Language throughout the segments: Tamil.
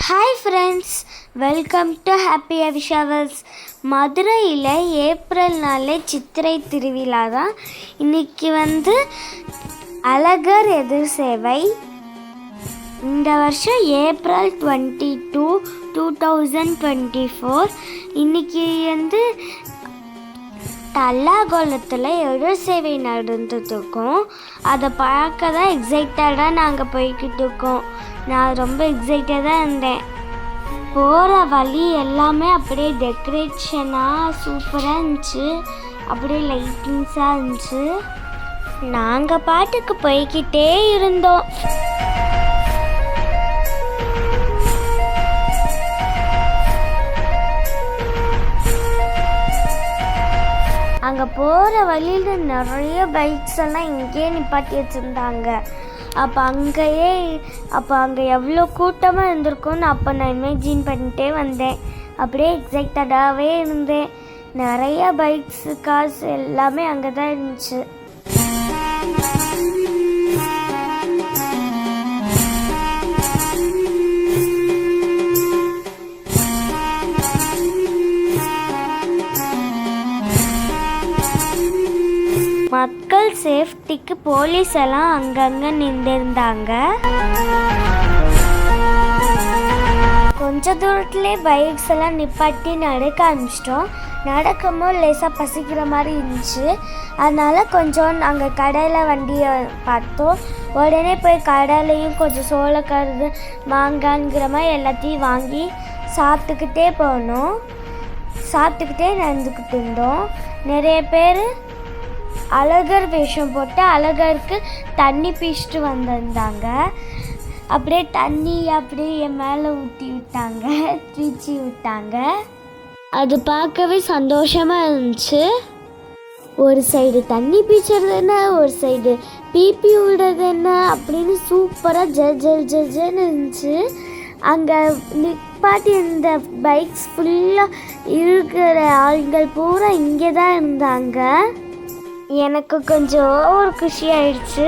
Hi friends, welcome to happy அவிஷாவல்ஸ். மதுரையில் ஏப்ரல் நாள் சித்திரை திருவிழா தான். இன்றைக்கி அழகர் எதிர் சேவை. இந்த வருஷம் ஏப்ரல் 22, 2024. இன்றைக்கி தல்லாகுளத்தில் எதிர் சேவை நடந்துட்டுருக்கோம். அதை பார்க்க தான் எக்ஸைட்டடாக நாங்கள் போய்கிட்டு இருக்கோம். நான் ரொம்ப எக்ஸைட்டடாக இருந்தேன். போகிற வழி எல்லாமே அப்படியே டெக்கரேஷனாக சூப்பராக இருந்துச்சு, அப்படியே லைட்டிங்ஸாக இருந்துச்சு. நாங்கள் பாட்டுக்கு போய்கிட்டே இருந்தோம். அங்கே போகிற வழியில் நிறைய பைக்ஸ் எல்லாம் இங்கேயே நிப்பாட்டி வச்சுருந்தாங்க. அப்போ அங்கே எவ்வளோ கூட்டமாக இருந்திருக்கும்னு நான் இமேஜின் பண்ணிட்டே வந்தேன். அப்படியே எக்ஸைட்டடாகவே இருந்தேன். நிறைய பைக்ஸு, கார்ஸ் எல்லாமே அங்கே தான் இருந்துச்சு. மக்கள் சேஃப்டிக்கு போலீஸ் எல்லாம் அங்கங்கே நின்றுருந்தாங்க. கொஞ்ச தூரத்துலேயே பைக்ஸ் எல்லாம் நிப்பாட்டி நடக்க ஆரம்பிச்சிட்டோம். நடக்கும்போது லேசாக பசிக்கிற மாதிரி இருந்துச்சு. அதனால் கொஞ்சம் அங்கே கடையில் வண்டியை பார்த்தோம். உடனே போய் கடையிலையும் கொஞ்சம் சோளக்கருது, மாங்காய்ங்கிற மாதிரி எல்லாத்தையும் வாங்கி சாப்பிட்டுக்கிட்டே போனோம். சாப்பிட்டுக்கிட்டே நடந்துக்கிட்டு இருந்தோம். நிறைய பேர் அழகர் வேஷம் போட்டு அழகருக்கு தண்ணி பீச்சிட்டு வந்திருந்தாங்க. அப்படியே தண்ணி அப்படியே என் மேலே ஊற்றி விட்டாங்க, பீச்சி விட்டாங்க. அது பார்க்கவே சந்தோஷமாக இருந்துச்சு. ஒரு சைடு தண்ணி பீச்சுறது என்ன, ஒரு சைடு பிபி விடுறது என்ன அப்படின்னு சூப்பராக ஜல்ஜல்னு இருந்துச்சு. அங்கே நிப்பாட்டி இந்த பைக்ஸ் ஃபுல்லாக இருக்கிற ஆள்கள் பூரா இங்கே தான் இருந்தாங்க. எனக்கு கொஞ்சம் ஒரு குஷி ஆயிடுச்சு.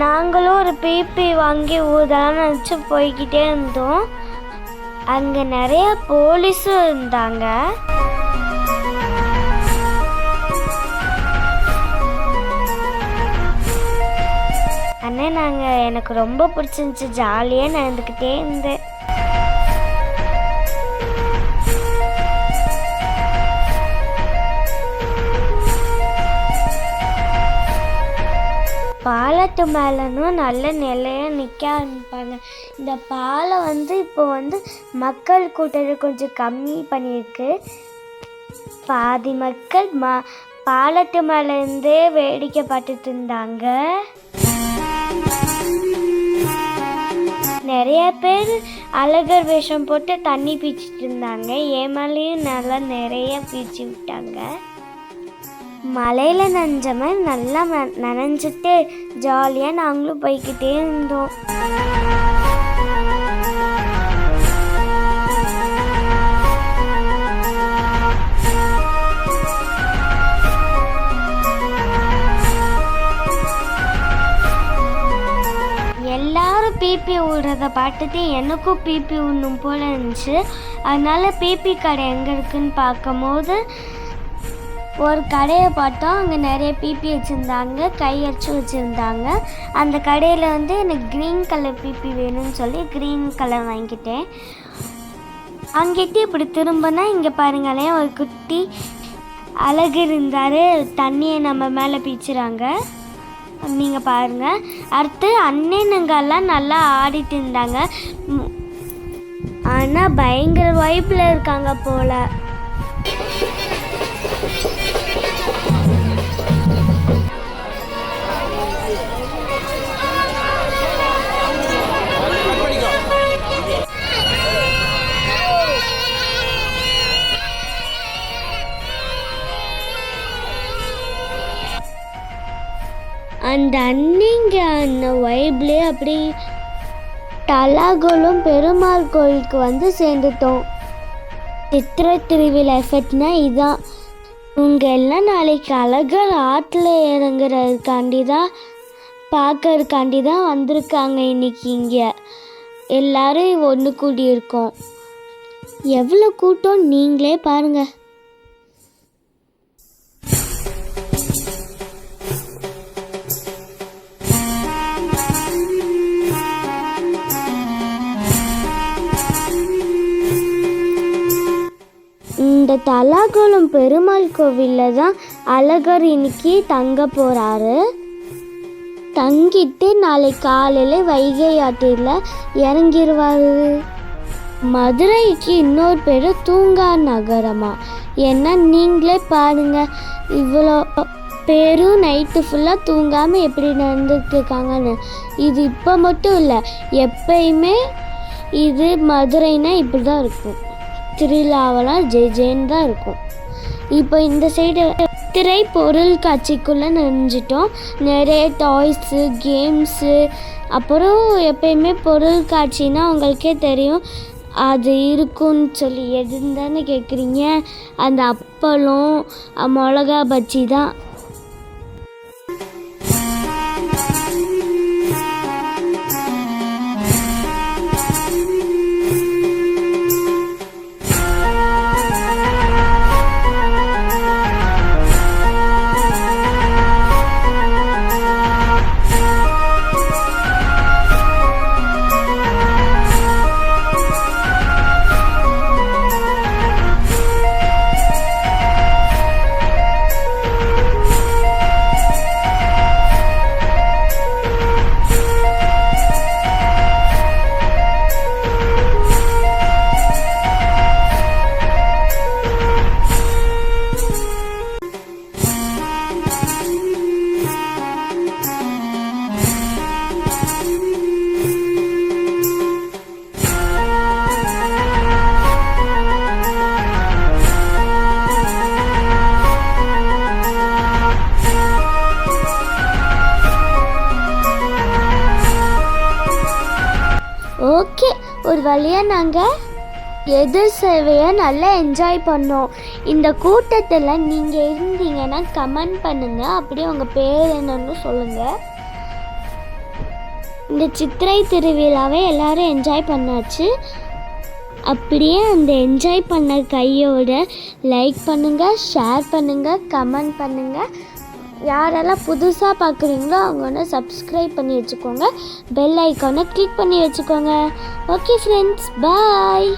நாங்களும் ஒரு பிபி வாங்கி ஊதலாம்னு நினச்சி போய்கிட்டே இருந்தோம். அங்கே நிறைய போலீஸும் இருந்தாங்க. ஆனால் எனக்கு ரொம்ப பிடிச்சிருந்துச்சி. ஜாலியாக நடந்துக்கிட்டே இருந்தேன். பாலத்து மேலனும் நல்ல நிலையாக நிற்க ஆரம்பிப்பாங்க. இந்த பாலம் இப்போ மக்கள் கூட்டத்தை கொஞ்சம் கம்மி பண்ணியிருக்கு. பாதி மக்கள் பாலத்து மேலேருந்தே வேடிக்கை பார்த்துட்டு இருந்தாங்க. நிறைய பேர் அழகர் வேஷம் போட்டு தண்ணி பீச்சிட்டு இருந்தாங்க. ஏமாலையும் நல்லா நிறைய பீச்சி விட்டாங்க. மலையில் நனைஞ்ச மாதிரி நல்லா நனைஞ்சிட்டு ஜாலியாக நாங்களும் போய்கிட்டே இருந்தோம். எல்லாரும் பிபி விடுறத பார்த்துட்டு எனக்கும் பிபி விடணும் போல இருந்துச்சு. அதனால பிபி கடை எங்கே இருக்குன்னு பார்க்கும்போது ஒரு கடையை பார்த்தோம். அங்கே நிறைய பிபி வச்சுருந்தாங்க, கையடிச்சு வச்சுருந்தாங்க. அந்த கடையில் எனக்கு க்ரீன் கலர் பிபி வேணும்னு சொல்லி க்ரீன் கலர் வாங்கிக்கிட்டேன். அங்கிட்டு இப்படி திரும்பினா இங்கே பாருங்களேன், ஒரு குட்டி அழகர் இருந்தார். தண்ணியை நம்ம மேலே பீச்சுறாங்க, நீங்கள் பாருங்கள். அடுத்து அண்ணனுங்கெல்லாம் நல்லா ஆடிட்டு இருந்தாங்க. ஆனால் பயங்கர வைப்பில் இருக்காங்க போல். அந்த அந்த வைப்லேயே அப்படி தல்லாகுளம் பெருமாள் கோயிலுக்கு சேர்ந்துட்டோம். சித்திரை திருவிழா எஃபெக்ட்னா இதுதான். இவங்க எல்லாம் நாளைக்கு அழகர் ஆற்றுல இறங்குறதுக்காண்டி தான், பார்க்கறதுக்காண்டி தான் வந்திருக்காங்க இன்னைக்கு இங்கே. எல்லாரும் ஒன்று கூடியிருக்கோம். எவ்வளோ கூட்டம் நீங்களே பாருங்க. இந்த தலாகுளம் பெருமாள் கோவிலில் தான் அழகர் இன்னைக்கு தங்க போகிறாரு. தங்கிட்டு நாளை காலையில் வைகை ஆற்றில் இறங்கிடுவார். மதுரைக்கு இன்னொரு பேர் தூங்கா நகரமா. ஏன்னா நீங்களே பாருங்கள், இவ்வளோ பேரும் நைட்டு ஃபுல்லாக தூங்காமல் எப்படி நடந்துட்டு இருக்காங்கன்னு. இது இப்போ மட்டும் இல்லை, எப்பயுமே இது மதுரைனா இப்படி தான் இருக்கும். திருவிழாவெல்லாம் ஜெயின்னு தான் இருக்கும். இப்போ இந்த சைடு திரை பொருள் காட்சிக்குள்ளே நினைஞ்சிட்டோம். நிறைய டாய்ஸு, கேம்ஸு, அப்புறம் எப்பயுமே பொருள் காட்சின்னா உங்களுக்கே தெரியும் அது இருக்குன்னு சொல்லி. எதுன்னு தானே கேட்குறீங்க? அந்த அப்பளம், மிளகா பஜ்ஜி தான். ஓகே, ஒரு வழியாக நாங்கள் எதிர் சேவையை நல்லா என்ஜாய் பண்ணோம். இந்த கூட்டத்தில் நீங்கள் இருந்தீங்கன்னா கமெண்ட் பண்ணுங்கள். அப்படியே உங்கள் பேர் என்னன்னு சொல்லுங்கள். இந்த சித்திரை திருவிழாவை எல்லோரும் என்ஜாய் பண்ணாச்சு. அப்படியே அந்த என்ஜாய் பண்ண கையோட லைக் பண்ணுங்கள், ஷேர் பண்ணுங்கள், கமெண்ட் பண்ணுங்கள். யாரெல்லாம் புதுசாக பார்க்குறீங்களோ அவங்க ஒன்று சப்ஸ்கிரைப் பண்ணி வச்சுக்கோங்க. பெல் ஐக்கானை கிளிக் பண்ணி வச்சுக்கோங்க. ஓகே ஃப்ரெண்ட்ஸ், பாய்.